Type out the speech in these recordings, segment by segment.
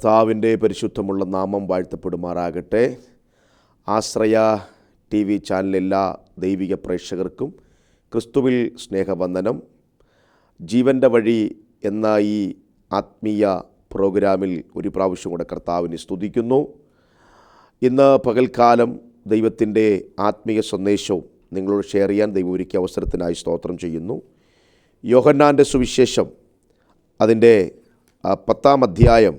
കർത്താവിൻ്റെ പരിശുദ്ധമുള്ള നാമം വാഴ്ത്തപ്പെടുമാറാകട്ടെ. ആശ്രയ TV ചാനൽ എല്ലാ ദൈവിക പ്രേക്ഷകർക്കും ക്രിസ്തുവിൽ സ്നേഹവന്ദനം. ജീവൻ്റെ വഴി എന്ന ഈ ആത്മീയ പ്രോഗ്രാമിൽ ഒരു പ്രാവശ്യം കൂടെ കർത്താവിനെ സ്തുതിക്കുന്നു. ഇന്ന് പകൽക്കാലം ദൈവത്തിൻ്റെ ആത്മീയ സന്ദേശവും നിങ്ങളോട് ഷെയർ ചെയ്യാൻ ദൈവം ഒരുക്കിയ അവസരത്തിനായി സ്തോത്രം ചെയ്യുന്നു. യോഹന്നാൻ്റെ സുവിശേഷം അതിൻ്റെ 10-ാം അധ്യായം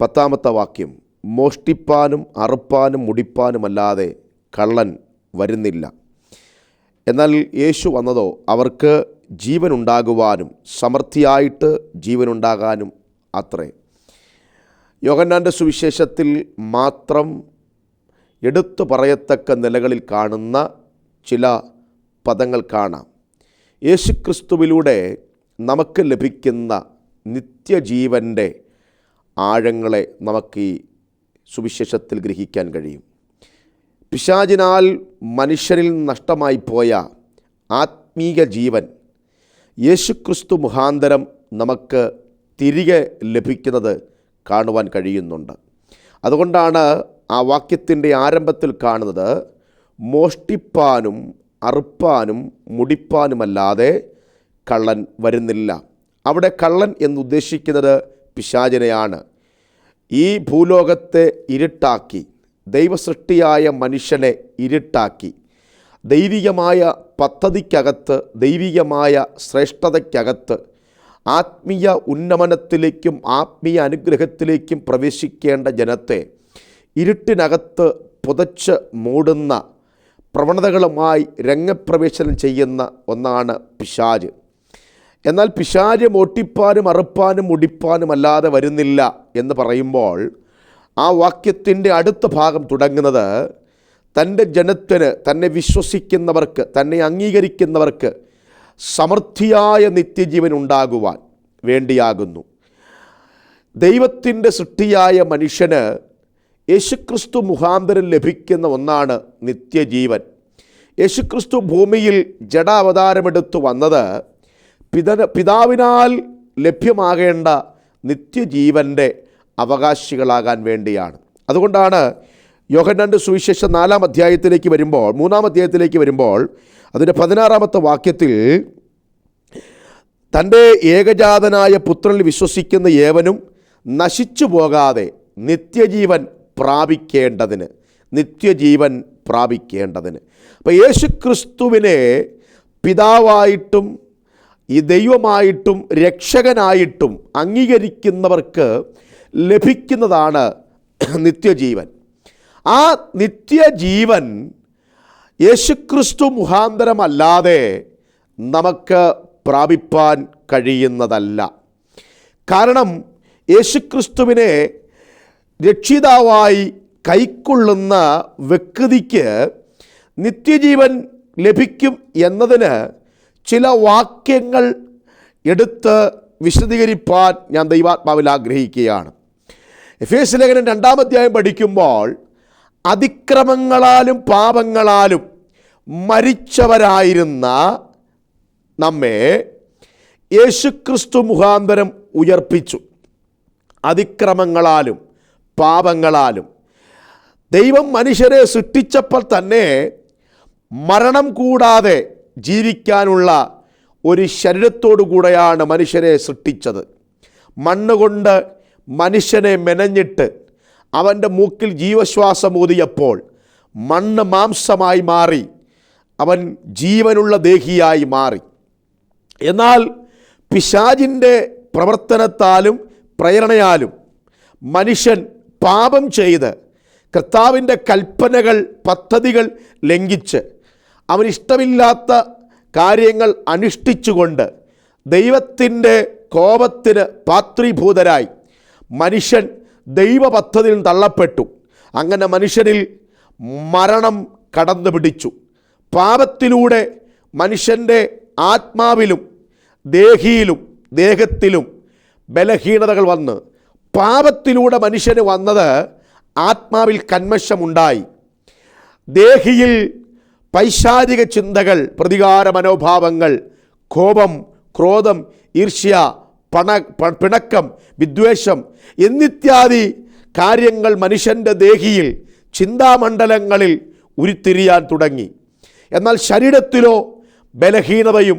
10-ാമത്തെ വാക്യം, മോഷ്ടിപ്പാനും അറുപ്പാനും മുടിപ്പാനുമല്ലാതെ കള്ളൻ വരുന്നില്ല, എന്നാൽ യേശു വന്നതോ അവർക്ക് ജീവനുണ്ടാകുവാനും സമൃദ്ധിയായിട്ട് ജീവനുണ്ടാകാനും അത്രേ. യോഹന്നാൻ്റെ സുവിശേഷത്തിൽ മാത്രം എടുത്തു പറയത്തക്ക നിലകളിൽ കാണുന്ന ചില പദങ്ങൾ കാണാം. യേശുക്രിസ്തുവിലൂടെ നമുക്ക് ലഭിക്കുന്ന നിത്യജീവൻ്റെ ആഴങ്ങളെ നമുക്ക് ഈ സുവിശേഷത്തിൽ ഗ്രഹിക്കാൻ കഴിയും. പിശാചിനാൽ മനുഷ്യരിൽ നഷ്ടമായി പോയ ആത്മീയ ജീവൻ യേശുക്രിസ്തു മുഖാന്തരം നമുക്ക് തിരികെ ലഭിക്കുന്നത് കാണുവാൻ കഴിയുന്നുണ്ട്. അതുകൊണ്ടാണ് ആ വാക്യത്തിൻ്റെ ആരംഭത്തിൽ കാണുന്നത്, മോഷ്ടിപ്പാനും അറുപ്പാനും മുടിപ്പാനുമല്ലാതെ കള്ളൻ വരുന്നില്ല. അവിടെ കള്ളൻ എന്നുദ്ദേശിക്കുന്നത് പിശാചിനെയാണ്. ഈ ഭൂലോകത്തെ ഇരുട്ടാക്കി, ദൈവസൃഷ്ടിയായ മനുഷ്യനെ ഇരുട്ടാക്കി, ദൈവികമായ പദ്ധതിക്കകത്ത്, ദൈവികമായ ശ്രേഷ്ഠതയ്ക്കകത്ത്, ആത്മീയ ഉന്നമനത്തിലേക്കും ആത്മീയ അനുഗ്രഹത്തിലേക്കും പ്രവേശിക്കേണ്ട ജനത്തെ ഇരുട്ടിനകത്ത് പുതച്ച് മൂടുന്ന പ്രവണതകളുമായി രംഗപ്രവേശനം ചെയ്യുന്ന ഒന്നാണ് പിശാച്. എന്നാൽ പിശാച് മോഷ്ടിപ്പാനും അറുപ്പാനും മുടിപ്പാനും അല്ലാതെ വരുന്നില്ല എന്ന് പറയുമ്പോൾ ആ വാക്യത്തിൻ്റെ അടുത്ത ഭാഗം തുടങ്ങുന്നത് തൻ്റെ ജനത്തിന്, തന്നെ വിശ്വസിക്കുന്നവർക്ക്, തന്നെ അംഗീകരിക്കുന്നവർക്ക് സമൃദ്ധിയായ നിത്യജീവൻ ഉണ്ടാകുവാൻ വേണ്ടിയാകുന്നു. ദൈവത്തിൻ്റെ സൃഷ്ടിയായ മനുഷ്യന് യേശുക്രിസ്തു മുഖാന്തരം ലഭിക്കുന്ന ഒന്നാണ് നിത്യജീവൻ. യേശുക്രിസ്തു ഭൂമിയിൽ ജഡാവതാരമെടുത്തു വന്നത് പിതാവിനാൽ ലഭ്യമാകേണ്ട നിത്യജീവൻ്റെ അവകാശികളാകാൻ വേണ്ടിയാണ്. അതുകൊണ്ടാണ് യോഹന്നാൻ്റെ സുവിശേഷം 4-ാം അധ്യായത്തിലേക്ക് വരുമ്പോൾ, 3-ാം അധ്യായത്തിലേക്ക് വരുമ്പോൾ അതിൻ്റെ 16-ാമത്തെ വാക്യത്തിൽ, തൻ്റെ ഏകജാതനായ പുത്രനിൽ വിശ്വസിക്കുന്ന ഏവനും നശിച്ചു പോകാതെ നിത്യജീവൻ പ്രാപിക്കേണ്ടതിന്, നിത്യജീവൻ പ്രാപിക്കേണ്ടതിന്. അപ്പോൾ യേശുക്രിസ്തുവിനെ പിതാവായിട്ടും ഈ ദൈവമായിട്ടും രക്ഷകനായിട്ടും അംഗീകരിക്കുന്നവർക്ക് ലഭിക്കുന്നതാണ് നിത്യജീവൻ. ആ നിത്യജീവൻ യേശുക്രിസ്തു മുഖാന്തരമല്ലാതെ നമുക്ക് പ്രാപിപ്പാൻ കഴിയുന്നതല്ല. കാരണം യേശുക്രിസ്തുവിനെ രക്ഷിതാവായി കൈക്കൊള്ളുന്ന വ്യക്തിക്ക് നിത്യജീവൻ ലഭിക്കും എന്നതിന് ചില വാക്യങ്ങൾ എടുത്ത് വിശദീകരിപ്പാൻ ഞാൻ ദൈവാത്മാവിൽ ആഗ്രഹിക്കുകയാണ്. എഫേസ്യ ലേഖനം 2-ാം അധ്യായം പഠിക്കുമ്പോൾ, അതിക്രമങ്ങളാലും പാപങ്ങളാലും മരിച്ചവരായിരുന്ന നമ്മെ യേശുക്രിസ്തു മുഖാന്തരം ഉയർപ്പിച്ചു. അതിക്രമങ്ങളാലും പാപങ്ങളാലും ദൈവം മനുഷ്യരെ സൃഷ്ടിച്ചപ്പോൾ തന്നെ മരണം കൂടാതെ ജീവിക്കാനുള്ള ഒരു ശരീരത്തോടു കൂടെയാണ് മനുഷ്യരെ സൃഷ്ടിച്ചത്. മണ്ണുകൊണ്ട് മനുഷ്യനെ മെനഞ്ഞിട്ട് അവൻ്റെ മൂക്കിൽ ജീവശ്വാസം ഊതിയപ്പോൾ മണ്ണ് മാംസമായി മാറി, അവൻ ജീവനുള്ള ദേഹിയായി മാറി. എന്നാൽ പിശാചിൻ്റെ പ്രവർത്തനത്താലും പ്രേരണയാലും മനുഷ്യൻ പാപം ചെയ്ത് കർത്താവിൻ്റെ കൽപ്പനകൾ, പദ്ധതികൾ ലംഘിച്ച് അവനിഷ്ടമില്ലാത്ത കാര്യങ്ങൾ അനുഷ്ഠിച്ചുകൊണ്ട് ദൈവത്തിൻ്റെ കോപത്തിന് പാത്രീഭൂതരായി മനുഷ്യൻ ദൈവപദ്ധതിയിൽ തള്ളപ്പെട്ടു. അങ്ങനെ മനുഷ്യനിൽ മരണം കടന്നു പിടിച്ചു. പാപത്തിലൂടെ മനുഷ്യൻ്റെ ആത്മാവിലും ദേഹത്തിലും ബലഹീനതകൾ വന്ന്, പാപത്തിലൂടെ മനുഷ്യന് വന്നത് ആത്മാവിൽ കന്മഷമുണ്ടായി, ദേഹിയിൽ പൈശാചിക ചിന്തകൾ, പ്രതികാര മനോഭാവങ്ങൾ, കോപം, ക്രോധം, ഈർഷ്യ, പിണക്കം, വിദ്വേഷം എന്നിത്യാദി കാര്യങ്ങൾ മനുഷ്യൻ്റെ ദേഹിയിൽ, ചിന്താമണ്ഡലങ്ങളിൽ ഉരുത്തിരിയാൻ തുടങ്ങി. എന്നാൽ ശരീരത്തിലോ ബലഹീനതയും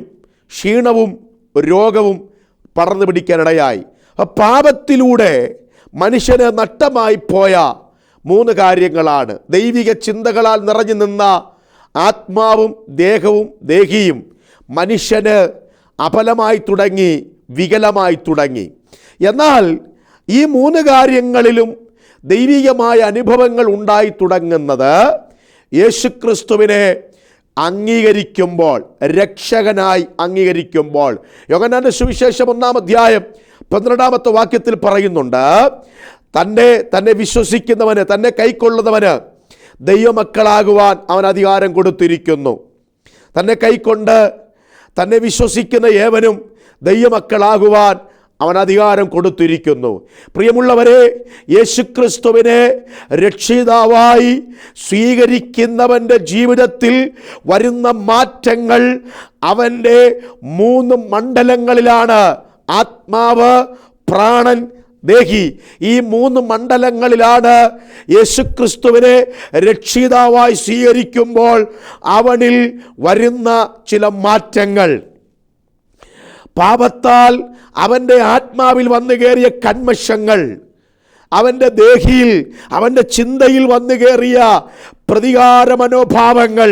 ക്ഷീണവും രോഗവും പടർന്നു പിടിക്കാനിടയായി. പാപത്തിലൂടെ മനുഷ്യന് നഷ്ടമായി പോയ 3 കാര്യങ്ങളാണ്. ദൈവിക ചിന്തകളാൽ നിറഞ്ഞു നിന്ന ആത്മാവും ദേഹവും ദേഹിയും മനുഷ്യന് അപലമായി തുടങ്ങി, വികലമായി തുടങ്ങി. എന്നാൽ ഈ 3 കാര്യങ്ങളിലും ദൈവികമായ അനുഭവങ്ങൾ ഉണ്ടായി തുടങ്ങുന്നത് യേശുക്രിസ്തുവിനെ അംഗീകരിക്കുമ്പോൾ, രക്ഷകനായി അംഗീകരിക്കുമ്പോൾ. യോഹന്നാന്റെ സുവിശേഷം 1-ാം അധ്യായം 12-ാമത്തെ വാക്യത്തിൽ പറയുന്നുണ്ട്, തന്നെ വിശ്വസിക്കുന്നവന്, തന്നെ കൈക്കൊള്ളുന്നവന് ദൈവമക്കളാകുവാൻ അവൻ അധികാരം കൊടുത്തിരിക്കുന്നു. തന്നെ കൈക്കൊണ്ട് തന്നെ വിശ്വസിക്കുന്ന ഏവനും ദൈവമക്കളാകുവാൻ അവൻ അധികാരം കൊടുത്തിരിക്കുന്നു. പ്രിയമുള്ളവരെ, യേശുക്രിസ്തുവിനെ രക്ഷിതാവായി സ്വീകരിക്കുന്നവൻ്റെ ജീവിതത്തിൽ വരുന്ന മാറ്റങ്ങൾ അവൻ്റെ 3 മണ്ഡലങ്ങളിലാണ്. ആത്മാവ്, പ്രാണൻ, ദേഹി. ഈ 3 മണ്ഡലങ്ങളിലാണ് യേശുക്രിസ്തുവിനെ രക്ഷിതാവായി സ്വീകരിക്കുമ്പോൾ അവനിൽ വരുന്ന ചില മാറ്റങ്ങൾ. പാപത്താൽ അവൻ്റെ ആത്മാവിൽ വന്നു കയറിയ കന്മഷങ്ങൾ, അവൻ്റെ ദേഹിയിൽ, അവൻ്റെ ചിന്തയിൽ വന്നു കയറിയ പ്രതികാര മനോഭാവങ്ങൾ,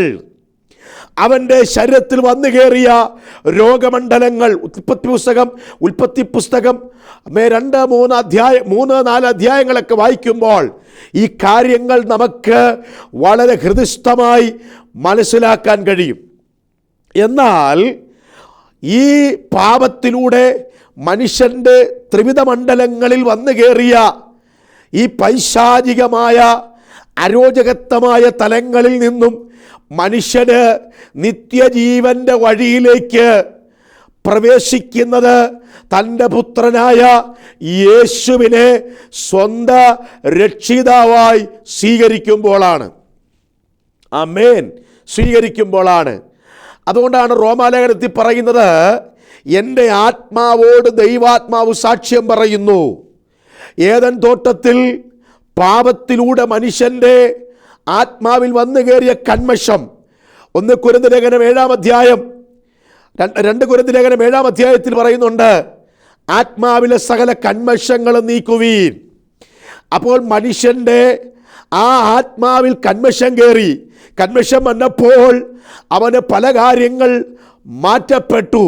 അവൻ്റെ ശരീരത്തിൽ വന്നു കയറിയ രോഗമണ്ഡലങ്ങൾ. ഉൽപ്പത്തി പുസ്തകം 2-3-4 അധ്യായങ്ങളൊക്കെ വായിക്കുമ്പോൾ ഈ കാര്യങ്ങൾ നമുക്ക് വളരെ ഹൃദിസ്ഥമായി മനസ്സിലാക്കാൻ കഴിയും. എന്നാൽ ഈ പാപത്തിലൂടെ മനുഷ്യൻ്റെ ത്രിവിധ മണ്ഡലങ്ങളിൽ വന്നു കയറിയ ഈ പൈശാചികമായ അരോചകത്വമായ തലങ്ങളിൽ നിന്നും മനുഷ്യന് നിത്യജീവൻ്റെ വഴിയിലേക്ക് പ്രവേശിക്കുന്നത് തൻ്റെ പുത്രനായ യേശുവിനെ സ്വന്തം രക്ഷിതാവായി സ്വീകരിക്കുമ്പോഴാണ്. ആമേൻ, സ്വീകരിക്കുമ്പോഴാണ്. അതുകൊണ്ടാണ് റോമാലേഖനത്തിൽ പറയുന്നത്, എൻ്റെ ആത്മാവോട് ദൈവാത്മാവ് സാക്ഷ്യം പറയുന്നു. ഏദൻ തോട്ടത്തിൽ പാപത്തിലൂടെ മനുഷ്യൻ്റെ ആത്മാവിൽ വന്നു കയറിയ കന്മഷം 1 കൊരിന്ത്യർ ലേഖനം 7-ാം അധ്യായം 2 കൊരിന്ത്യർ ലേഖനം 7-ാം അധ്യായത്തിൽ പറയുന്നുണ്ട്, ആത്മാവിലെ സകല കന്മഷങ്ങളും നീക്കുവീൻ. അപ്പോൾ മനുഷ്യൻ്റെ ആ ആത്മാവിൽ കന്മഷം കയറി. കന്മഷം വന്നപ്പോൾ അവന് പല കാര്യങ്ങൾ മാറ്റപ്പെട്ടു.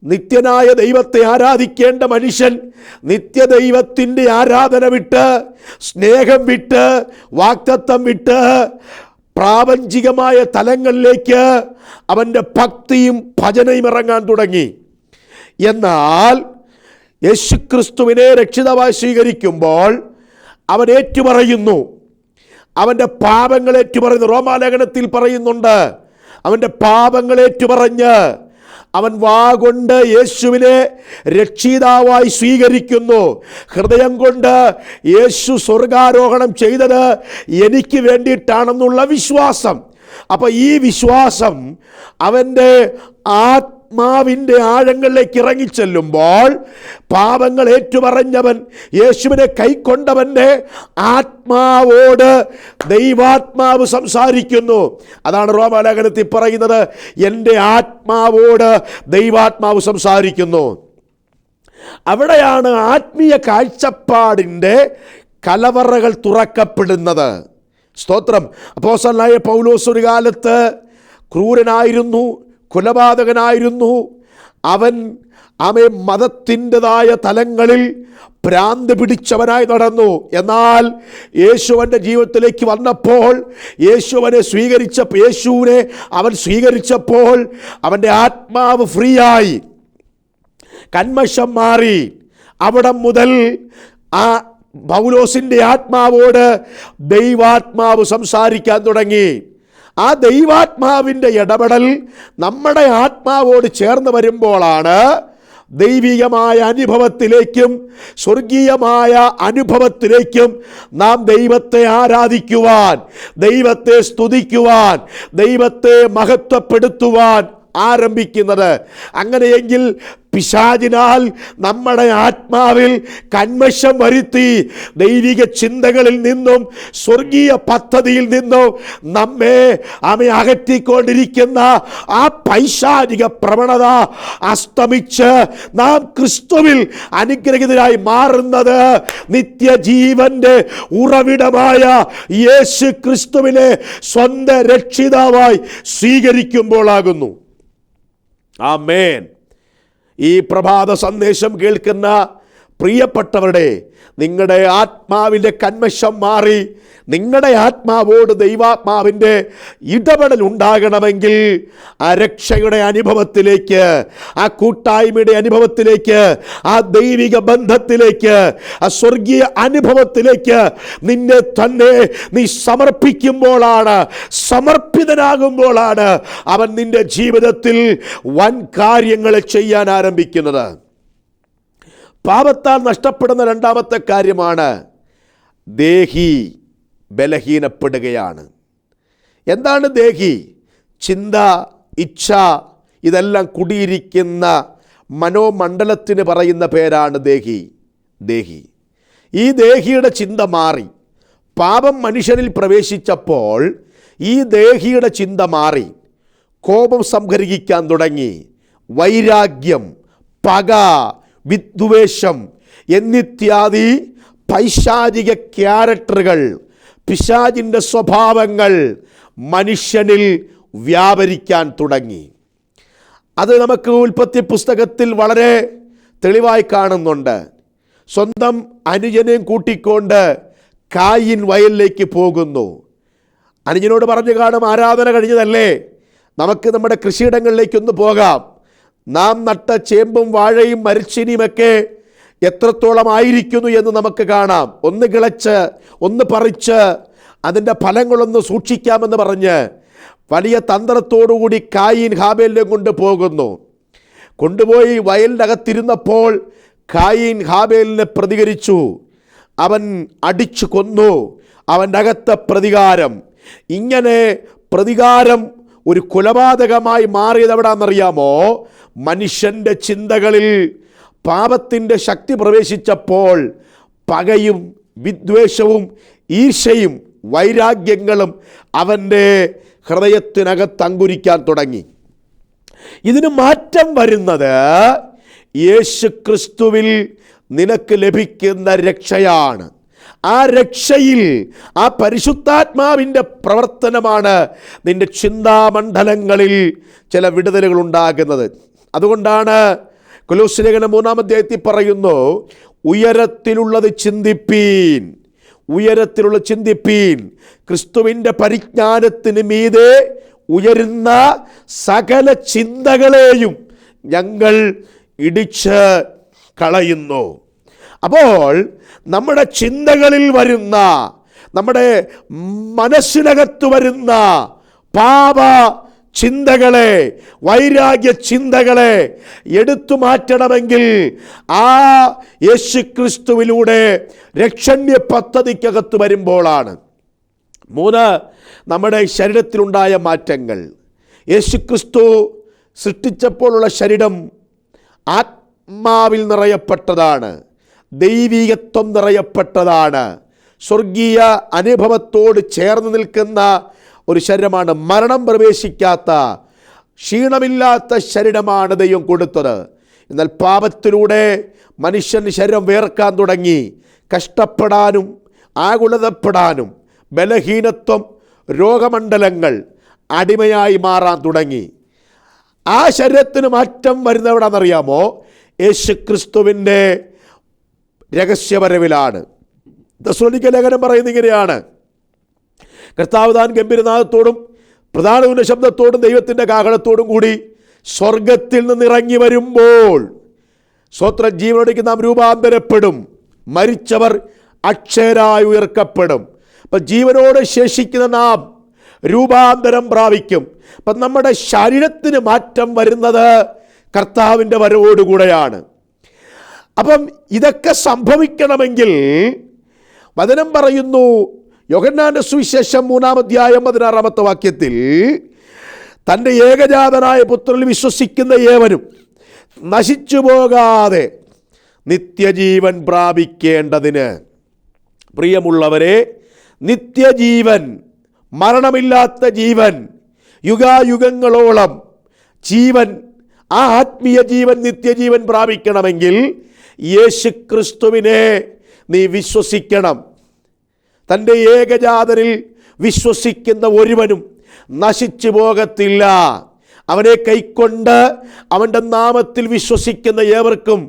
നിത്യനായ ദൈവത്തെ ആരാധിക്കേണ്ട മനുഷ്യൻ നിത്യദൈവത്തിൻ്റെ ആരാധന വിട്ട്, സ്നേഹം വിട്ട്, വാഗ്ദത്തം വിട്ട് പ്രാപഞ്ചികമായ തലങ്ങളിലേക്ക് അവൻ്റെ ഭക്തിയും ഭജനയും ഇറങ്ങാൻ തുടങ്ങി. എന്നാൽ യേശുക്രിസ്തുവിനെ രക്ഷിതാവായി സ്വീകരിക്കുമ്പോൾ അവൻ ഏറ്റുപറയുന്നു, അവൻ്റെ പാപങ്ങൾ ഏറ്റുപറയുന്നു. റോമാലേഖനത്തിൽ പറയുന്നുണ്ട്, അവൻ്റെ പാപങ്ങൾ ഏറ്റുപറഞ്ഞ് അവൻ വാഗൊണ്ട് യേശുവിനെ രക്ഷിതാവായി സ്വീകരിക്കുന്നു. ഹൃദയം കൊണ്ട് യേശു സ്വർഗാരോഹണം ചെയ്തത് എനിക്ക് വേണ്ടിയിട്ടാണെന്നുള്ള വിശ്വാസം. അപ്പം ഈ വിശ്വാസം അവൻ്റെ ആത്മാവിൻ്റെ ആഴങ്ങളിലേക്ക് ഇറങ്ങിച്ചെല്ലുമ്പോൾ പാപങ്ങൾ ഏറ്റുപറഞ്ഞവൻ, യേശുവിനെ കൈക്കൊണ്ടവൻ്റെ ആത്മാവോട് ദൈവാത്മാവ് സംസാരിക്കുന്നു. അതാണ് റോമാലേഖനത്തിൽ പറയുന്നത്, എൻ്റെ ആത്മാവോട് ദൈവാത്മാവ് സംസാരിക്കുന്നു. അവിടെയാണ് ആത്മീയ കാഴ്ചപ്പാടിൻ്റെ കലവറകൾ തുറക്കപ്പെടുന്നത്. സ്തോത്രം. അപ്പോസ്തലനായ പൗലോസ് ഒരു കാലത്ത് ക്രൂരനായിരുന്നു, കൊലപാതകനായിരുന്നു. അവൻ മതത്തിൻ്റെതായ തലങ്ങളിൽ ഭ്രാന്ത് പിടിച്ചവനായി നടന്നു. എന്നാൽ യേശുവിൻ്റെ ജീവിതത്തിലേക്ക് വന്നപ്പോൾ, യേശുവിനെ അവൻ സ്വീകരിച്ചപ്പോൾ അവൻ്റെ ആത്മാവ് ഫ്രീ ആയി, കന്മഷം മാറി. അവിടെ മുതൽ ആ പൗലോസിൻ്റെ ആത്മാവോട് ദൈവാത്മാവ് സംസാരിക്കാൻ തുടങ്ങി. ആ ദൈവാത്മാവിൻ്റെ ഇടപെടൽ നമ്മുടെ ആത്മാവോട് ചേർന്ന് വരുമ്പോഴാണ് ദൈവികമായ അനുഭവത്തിലേക്കും സ്വർഗീയമായ അനുഭവത്തിലേക്കും നാം ദൈവത്തെ ആരാധിക്കുവാൻ, ദൈവത്തെ സ്തുതിക്കുവാൻ, ദൈവത്തെ മഹത്വപ്പെടുത്തുവാൻ ആരംഭിക്കുന്നത്. അങ്ങനെയെങ്കിൽ പിശാചിനാൽ നമ്മുടെ ആത്മാവിൽ കന്മഷം വരുത്തി ദൈവിക ചിന്തകളിൽ നിന്നും സ്വർഗീയ പദ്ധതിയിൽ നിന്നും നമ്മെ അകറ്റിക്കൊണ്ടിരിക്കുന്ന ആ പൈശാചിക പ്രവണത അസ്തമിച്ച് നാം ക്രിസ്തുവിൽ അനുഗ്രഹീതരായി മാറുന്നത് നിത്യജീവന്റെ ഉറവിടമായ യേശു ക്രിസ്തുവിനെ സ്വന്തം രക്ഷിതാവായി സ്വീകരിക്കുമ്പോഴാകുന്നു. ആമേൻ. ഈ പ്രഭാത സന്ദേശം കേൾക്കുന്ന പ്രിയപ്പെട്ടവരുടെ നിങ്ങളുടെ ആത്മാവിൻ്റെ കന്മഷം മാറി നിങ്ങളുടെ ആത്മാവോട് ദൈവാത്മാവിൻ്റെ ഇടപെടൽ ഉണ്ടാകണമെങ്കിൽ ആ രക്ഷയുടെ അനുഭവത്തിലേക്ക്, ആ കൂട്ടായ്മയുടെ അനുഭവത്തിലേക്ക്, ആ ദൈവിക ബന്ധത്തിലേക്ക്, ആ സ്വർഗീയ അനുഭവത്തിലേക്ക് നിന്നെ തന്നെ നീ സമർപ്പിക്കുമ്പോഴാണ്, സമർപ്പിതനാകുമ്പോഴാണ് അവൻ നിന്റെ ജീവിതത്തിൽ വൻ കാര്യങ്ങൾ ചെയ്യാൻ ആരംഭിക്കുന്നത്. പാപത്താൽ നഷ്ടപ്പെടുന്ന രണ്ടാമത്തെ കാര്യമാണ് ദേഹി ബലഹീനപ്പെടുകയാണ്. എന്താണ് ദേഹി? ചിന്ത, ഇച്ഛ, ഇതെല്ലാം കുടിയിരിക്കുന്ന മനോമണ്ഡലത്തിന് പറയുന്ന പേരാണ് ദേഹി. ഈ ദേഹിയുടെ ചിന്ത മാറി. പാപം മനുഷ്യനിൽ പ്രവേശിച്ചപ്പോൾ ഈ ദേഹിയുടെ ചിന്ത മാറി. കോപം സംഹരിക്കാൻ തുടങ്ങി. വൈരാഗ്യം, പക, വിദ്വേഷം എന്നിത്യാദി പൈശാചിക ക്യാരക്ടറുകൾ, പിശാചിൻ്റെ സ്വഭാവങ്ങൾ മനുഷ്യനിൽ വ്യാപരിക്കാൻ തുടങ്ങി. അത് നമുക്ക് ഉൽപ്പത്തി പുസ്തകത്തിൽ വളരെ തെളിവായി കാണുന്നുണ്ട്. സ്വന്തം അനുജനെയും കൂട്ടിക്കൊണ്ട് കായിൻ വയലിലേക്ക് പോകുന്നു. അനുജനോട് പറഞ്ഞു കാണും, ആരാധന കഴിഞ്ഞതല്ലേ, നമുക്ക് നമ്മുടെ കൃഷിയിടങ്ങളിലേക്കൊന്ന് പോകാം. നാം നട്ട ചേമ്പും വാഴയും മരച്ചീനിയുമൊക്കെ എത്രത്തോളം ആയിരിക്കുന്നു എന്ന് നമുക്ക് കാണാം. ഒന്ന് കിളച്ച്, ഒന്ന് പറിച്ച് അതിൻ്റെ ഫലങ്ങളൊന്ന് സൂക്ഷിക്കാമെന്ന് പറഞ്ഞ് വലിയ തന്ത്രത്തോടുകൂടി കായീൻ ഹാബേലിനെ കൊണ്ടുപോകുന്നു. കൊണ്ടുപോയി വയലിൻ്റെ അകത്തിരുന്നപ്പോൾ കായീൻ ഹാബേലിനെ പ്രതികരിച്ചു. അവൻ അടിച്ചു കൊന്നു. അവൻ്റെ അകത്തെ പ്രതികാരം, ഇങ്ങനെ പ്രതികാരം ഒരു കൊലപാതകമായി മാറിയത് എവിടാന്നറിയാമോ? മനുഷ്യൻ്റെ ചിന്തകളിൽ പാപത്തിൻ്റെ ശക്തി പ്രവേശിച്ചപ്പോൾ പകയും വിദ്വേഷവും ഈർഷ്യയും വൈരാഗ്യങ്ങളും അവൻ്റെ ഹൃദയത്തിനകത്ത് അങ്കുരിക്കാൻ തുടങ്ങി. ഇതിന് മാറ്റം വരുന്നത് യേശു ക്രിസ്തുവിൽ നിനക്ക് ലഭിക്കുന്ന രക്ഷയാണ്. ആ രക്ഷയിൽ ആ പരിശുദ്ധാത്മാവിൻ്റെ പ്രവർത്തനമാണ് നിന്റെ ചിന്താമണ്ഡലങ്ങളിൽ ചില വിടുതലുകൾ ഉണ്ടാകുന്നത്. അതുകൊണ്ടാണ് കൊലോസ്യ ലേഖനം 3-ാം അധ്യായത്തിൽ പറയുന്നു, ഉയരത്തിലുള്ളത് ചിന്തിപ്പീൻ, ഉയരത്തിലുള്ള ചിന്തിപ്പീൻ. ക്രിസ്തുവിൻ്റെ പരിജ്ഞാനത്തിന് മീതെ ഉയരുന്ന സകല ചിന്തകളെയും ഞങ്ങൾ ഇടിച്ച് കളയുന്നു. അപ്പോൾ നമ്മുടെ ചിന്തകളിൽ വരുന്ന, നമ്മുടെ മനസ്സിനകത്ത് വരുന്ന പാപ ചിന്തകളെ, വൈരാഗ്യ ചിന്തകളെ എടുത്തു മാറ്റണമെങ്കിൽ ആ യേശു ക്രിസ്തുവിലൂടെ രക്ഷണ്യ പദ്ധതിക്കകത്ത് വരുമ്പോഴാണ്. 3, നമ്മുടെ ശരീരത്തിലുണ്ടായ മാറ്റങ്ങൾ. യേശു ക്രിസ്തു സൃഷ്ടിച്ചപ്പോഴുള്ള ശരീരം ആത്മാവിൽ നിറയപ്പെട്ടതാണ്, ദൈവികത്വം നിറയപ്പെട്ടതാണ്, സ്വർഗീയ അനുഭവത്തോട് ചേർന്ന് നിൽക്കുന്ന ഒരു ശരീരമാണ്. മരണം പ്രവേശിക്കാത്ത, ക്ഷീണമില്ലാത്ത ശരീരമാണ് ദൈവം കൊടുത്തത്. എന്നാൽ പാപത്തിലൂടെ മനുഷ്യൻ്റെ ശരീരം വേർക്കാൻ തുടങ്ങി. കഷ്ടപ്പെടാനും ആകുലതപ്പെടാനും ബലഹീനത്വം, രോഗമണ്ഡലങ്ങൾ അടിമയായി മാറാൻ തുടങ്ങി. ആ ശരീരത്തിന് മാറ്റം വരുന്നവിടാണെന്നറിയാമോ? യേശു ക്രിസ്തുവിൻ്റെ രഹസ്യവരവിലാണ്. തെസ്സലോനിക്ക ലേഖനം പറയുന്നത് ഇങ്ങനെയാണ്, കർത്താവ് താൻ ഗംഭീരനാദത്തോടും പ്രധാന ശബ്ദത്തോടും ദൈവത്തിൻ്റെ കാഹളത്തോടും കൂടി സ്വർഗത്തിൽ നിന്ന് ഇറങ്ങി വരുമ്പോൾ സ്വത്ര ജീവനോടേക്ക് നാം രൂപാന്തരപ്പെടും, മരിച്ചവർ അക്ഷയരായി ഉയർക്കപ്പെടും. അപ്പം ജീവനോട് ശേഷിക്കുന്ന നാം രൂപാന്തരം പ്രാപിക്കും. അപ്പം നമ്മുടെ ശരീരത്തിന് മാറ്റം വരുന്നത് കർത്താവിൻ്റെ വരവോടുകൂടെയാണ്. അപ്പം ഇതൊക്കെ സംഭവിക്കണമെങ്കിൽ വചനം പറയുന്നു, യോഹന്നാന്റെ സുവിശേഷം 3-ാം അധ്യായം 16-ാമത്തെ വാക്യത്തിൽ, തൻ്റെ ഏകജാതനായ പുത്രനിൽ വിശ്വസിക്കുന്ന ഏവനും നശിച്ചു പോകാതെ നിത്യജീവൻ പ്രാപിക്കേണ്ടതിന്. പ്രിയമുള്ളവരെ, നിത്യജീവൻ, മരണമില്ലാത്ത ജീവൻ, യുഗായുഗങ്ങളോളം ജീവൻ, ആ ആത്മീയ ജീവൻ, നിത്യജീവൻ പ്രാപിക്കണമെങ്കിൽ യേശുക്രിസ്തുവിനെ നീ വിശ്വസിക്കണം. തൻ്റെ ഏകജാതനിൽ വിശ്വസിക്കുന്ന ഒരുവനും നശിച്ചു പോകത്തില്ല. അവനെ കൈക്കൊണ്ട് അവൻ്റെ നാമത്തിൽ വിശ്വസിക്കുന്ന ഏവർക്കും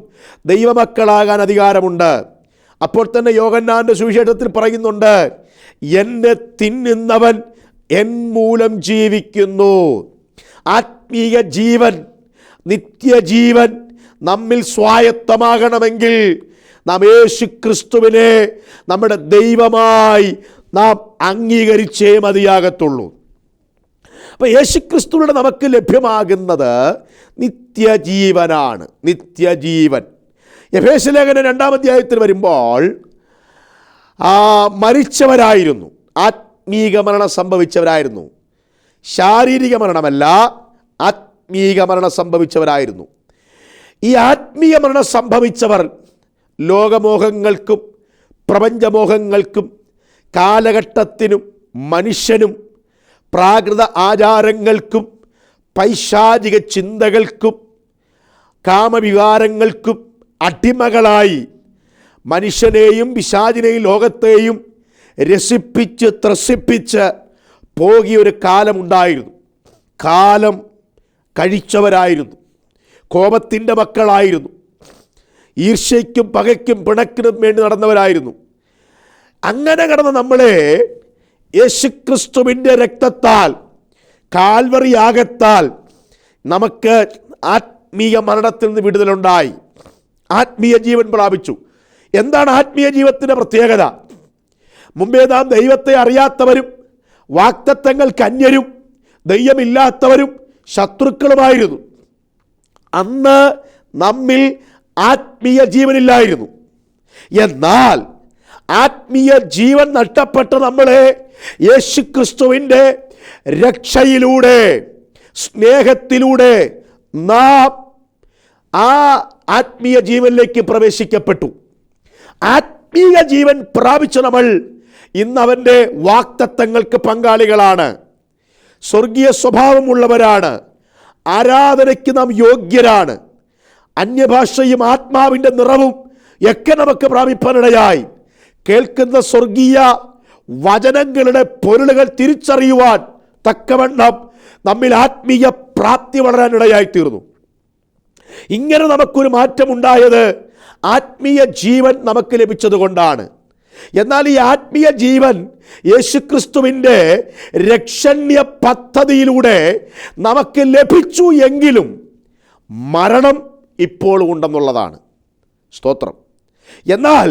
ദൈവമക്കളാകാൻ അധികാരമുണ്ട്. അപ്പോൾ തന്നെ യോഹന്നാന്റെ സുവിശേഷത്തിൽ പറയുന്നുണ്ട്, എന്നെ തിന്നുന്നവൻ എൻ മൂലം ജീവിക്കുന്നു. ആത്മീയ ജീവൻ, നിത്യജീവൻ നമ്മിൽ സ്വായത്തമാകണമെങ്കിൽ നാം യേശുക്രിസ്തുവിനെ നമ്മുടെ ദൈവമായി നാം അംഗീകരിച്ചേ മതിയാകത്തുള്ളൂ. അപ്പോൾ യേശുക്രിസ്തുവിലൂടെ നമുക്ക് ലഭ്യമാകുന്നത് നിത്യജീവനാണ്. നിത്യജീവൻ എഫേസ്യലേഖനം 2-ാം അധ്യായത്തിൽ വരുമ്പോൾ മരിച്ചവരായിരുന്നു, ആത്മീക മരണം സംഭവിച്ചവരായിരുന്നു. ശാരീരിക മരണമല്ല, ആത്മീക മരണം സംഭവിച്ചവരായിരുന്നു. ഈ ആത്മീയ മരണം സംഭവിച്ചവർ ലോകമോഹങ്ങൾക്കും പ്രപഞ്ചമോഹങ്ങൾക്കും കാലഘട്ടത്തിനും മനുഷ്യനും പ്രാകൃത ആചാരങ്ങൾക്കും പൈശാചിക ചിന്തകൾക്കും കാമവികാരങ്ങൾക്കും അടിമകളായി മനുഷ്യനെയും പിശാചിനെയും ലോകത്തെയും രസിപ്പിച്ച് ത്രസിപ്പിച്ച് പോകിയൊരു കാലമുണ്ടായിരുന്നു. കാലം കഴിച്ചവരായിരുന്നു, കോപത്തിൻ്റെ മക്കളായിരുന്നു, ഈർഷ്യയ്ക്കും പകയ്ക്കും പിണക്കിനും വേണ്ടി നടന്നവരായിരുന്നു. അങ്ങനെ കടന്ന നമ്മളെ യേശുക്രിസ്തുവിൻ്റെ രക്തത്താൽ, കാൽവറി യാഗത്താൽ നമുക്ക് ആത്മീയ മരണത്തിൽ നിന്ന് വിടുതലുണ്ടായി, ആത്മീയ ജീവൻ പ്രാപിച്ചു. എന്താണ് ആത്മീയ ജീവത്തിൻ്റെ പ്രത്യേകത? മുമ്പേ നാം ദൈവത്തെ അറിയാത്തവരും വാഗ്ദത്തങ്ങൾക്ക് അന്യരും ദൈവമില്ലാത്തവരും ശത്രുക്കളുമായിരുന്നു. അന്ന് നമ്മിൽ ആത്മീയ ജീവനില്ലായിരുന്നു. എന്നാൽ ആത്മീയ ജീവൻ നഷ്ടപ്പെട്ട നമ്മളെ യേശുക്രിസ്തുവിൻ്റെ രക്ഷയിലൂടെ, സ്നേഹത്തിലൂടെ നാം ആ ആത്മീയ ജീവനിലേക്ക് പ്രവേശിക്കപ്പെട്ടു. ആത്മീയ ജീവൻ പ്രാപിച്ച നമ്മൾ ഇന്ന് അവൻ്റെ വാഗ്ദത്തങ്ങൾക്ക് പങ്കാളികളാണ്, സ്വർഗീയ സ്വഭാവമുള്ളവരാണ്, ആരാധനയ്ക്ക് നാം യോഗ്യരാണ്. അന്യഭാഷയും ആത്മാവിൻ്റെ നിറവും ഒക്കെ നമുക്ക് പ്രാപിപ്പാനിടയായി. കേൾക്കുന്ന സ്വർഗീയ വചനങ്ങളുടെ പൊരുളുകൾ തിരിച്ചറിയുവാൻ തക്കവണ്ണം നമ്മിൽ ആത്മീയ പ്രാപ്തി വളരാനിടയായിത്തീർന്നു. ഇങ്ങനെ നമുക്കൊരു മാറ്റമുണ്ടായത് ആത്മീയ ജീവൻ നമുക്ക് ലഭിച്ചതുകൊണ്ടാണ്. എന്നാൽ ഈ ആത്മീയ ജീവൻ യേശുക്രിസ്തുവിൻ്റെ രക്ഷണ്യ പദ്ധതിയിലൂടെ നമുക്ക് ലഭിച്ചു എങ്കിലും മരണം ഇപ്പോൾ ഉണ്ടെന്നുള്ളതാണ്. സ്തോത്രം. എന്നാൽ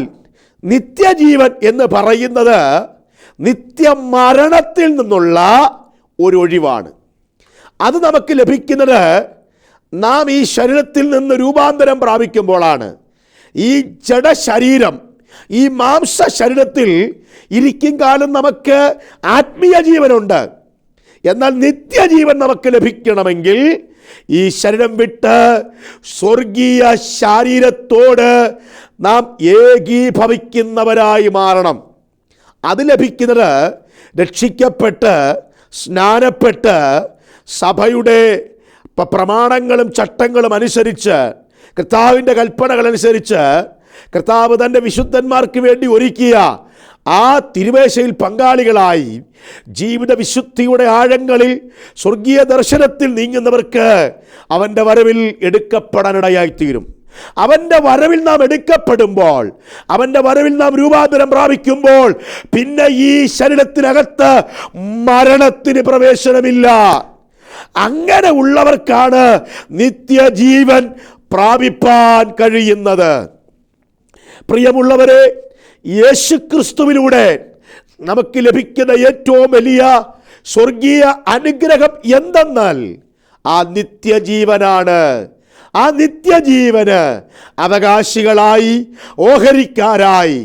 നിത്യജീവൻ എന്ന് പറയുന്നത് നിത്യമരണത്തിൽ നിന്നുള്ള ഒരു ഒഴിവാണ്. അത് നമുക്ക് ലഭിക്കുന്നത് നാം ഈ ശരീരത്തിൽ നിന്ന് രൂപാന്തരം പ്രാപിക്കുമ്പോഴാണ്. ഈ ജഡശരീരം, ഈ മാംസ ശരീരത്തിൽ ഇരിക്കും കാലം നമുക്ക് ആത്മീയ ജീവനുണ്ട്. എന്നാൽ നിത്യജീവൻ നമുക്ക് ലഭിക്കണമെങ്കിൽ ഈ ശരീരം വിട്ട് സ്വർഗീയ ശരീരത്തോട് നാം ഏകീഭവിക്കുന്നവരായി മാറണം. അത് ലഭിക്കുന്നത് രക്ഷിക്കപ്പെട്ട് സ്നാനപ്പെട്ട് സഭയുടെ പ്രമാണങ്ങളും ചട്ടങ്ങളും അനുസരിച്ച്, കർത്താവിൻ്റെ കൽപ്പനകളനുസരിച്ച് കർത്താവ് തൻ്റെ വിശുദ്ധന്മാർക്ക് വേണ്ടി ഒരുക്കിയ ആ തിരുമേശയിൽ പങ്കാളികളായി ജീവിത വിശുദ്ധിയുടെ ആഴങ്ങളിൽ സ്വർഗീയ ദർശനത്തിൽ നീങ്ങുന്നവർക്ക് അവൻ്റെ വരവിൽ എടുക്കപ്പെടാനിടയായിത്തീരും. അവൻ്റെ വരവിൽ നാം എടുക്കപ്പെടുമ്പോൾ, അവൻ്റെ വരവിൽ നാം രൂപാന്തരം പ്രാപിക്കുമ്പോൾ പിന്നെ ഈ ശരീരത്തിനകത്ത് മരണത്തിന് പ്രവേശനമില്ല. അങ്ങനെ ഉള്ളവർക്കാണ് നിത്യജീവൻ പ്രാപിപ്പാൻ കഴിയുന്നത്. പ്രിയമുള്ളവരെ, യേശുക്രിസ്തുവിലൂടെ നമുക്ക് ലഭിക്കുന്ന ഏറ്റവും വലിയ സ്വർഗീയ അനുഗ്രഹം എന്തെന്നാൽ ആ നിത്യജീവനാണ്. ആ നിത്യജീവന് അവകാശികളായി, ഓഹരിക്കാരായി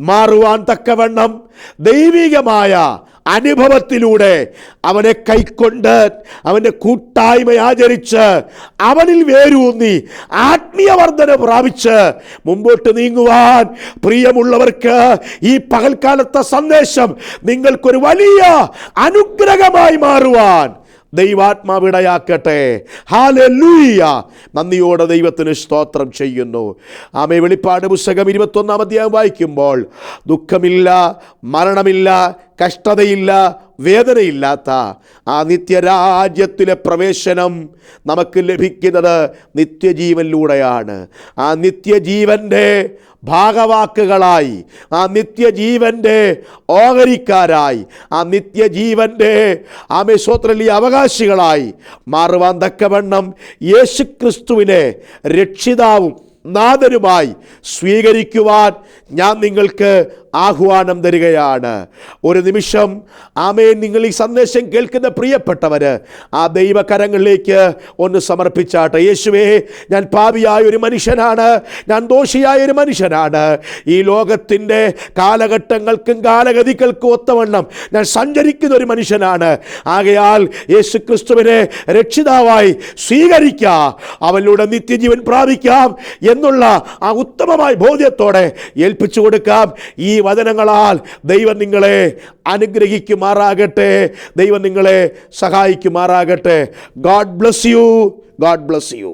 മാറുവാൻ തക്കവണ്ണം ദൈവികമായ അനുഭവത്തിലൂടെ അവനെ കൈക്കൊണ്ട് അവൻ്റെ കൂട്ടായ്മ ആചരിച്ച് അവനിൽ വേരൂന്നി ആത്മീയ വർധന പ്രാപിച്ച് മുമ്പോട്ട് നീങ്ങുവാൻ പ്രിയമുള്ളവർക്ക് ഈ പകൽക്കാലത്തെ സന്ദേശം നിങ്ങൾക്കൊരു വലിയ അനുഗ്രഹമായി മാറുവാൻ ദൈവാത്മാവിടയാക്കട്ടെ. ഹല്ലേലൂയ. നന്ദിയോടെ ദൈവത്തിന് സ്തോത്രം ചെയ്യുന്നു. ആമേ. വെളിപ്പാട് പുസ്തകം 21-ാം അധ്യായം വായിക്കുമ്പോൾ ദുഃഖമില്ല, മരണമില്ല, കഷ്ടതയില്ല, വേദനയില്ലാത്ത ആ നിത്യരാജ്യത്തിലെ പ്രവേശനം നമുക്ക് ലഭിക്കുന്നത് നിത്യജീവനിലൂടെയാണ്. ആ നിത്യജീവൻ്റെ ഭാഗവാക്കുകളായി, ആ നിത്യജീവൻ്റെ ഓഹരിക്കാരായി, ആ നിത്യജീവൻ്റെ ആമേശ്വത്രലി അവകാശികളായി മാറുവാൻ തക്കവണ്ണം യേശുക്രിസ്തുവിനെ രക്ഷിതാവും നാഥനുമായി സ്വീകരിക്കുവാൻ ഞാൻ നിങ്ങൾക്ക് ആഹ്വാനം തരികയാണ്. ഒരു നിമിഷം ആമേൻ, നിങ്ങൾ ഈ സന്ദേശം കേൾക്കുന്ന പ്രിയപ്പെട്ടവർ ആ ദൈവകരങ്ങളിലേക്ക് ഒന്ന് സമർപ്പിച്ചാട്ടെ. യേശുവേ, ഞാൻ പാപിയായ ഒരു മനുഷ്യനാണ്, ഞാൻ ദോഷിയായ ഒരു മനുഷ്യനാണ്. ഈ ലോകത്തിൻ്റെ കാലഘട്ടങ്ങൾക്കും കാലഗതികൾക്കും ഒത്തവണ്ണം ഞാൻ സഞ്ചരിക്കുന്ന ഒരു മനുഷ്യനാണ്. ആകയാൽ യേശുക്രിസ്തുവിനെ രക്ഷിതാവായി സ്വീകരിക്കുക, അവനിലൂടെ നിത്യജീവൻ പ്രാപിക്കാം എന്നുള്ള ആ ഉത്തമമായ ബോധ്യത്തോടെ ഏൽപ്പിച്ചു കൊടുക്കാം. ഈ വചനങ്ങളാൽ ദൈവം നിങ്ങളെ അനുഗ്രഹിക്കുമാറാകട്ടെ, ദൈവം നിങ്ങളെ സഹായിക്കുമാറാകട്ടെ. God bless you. God bless U.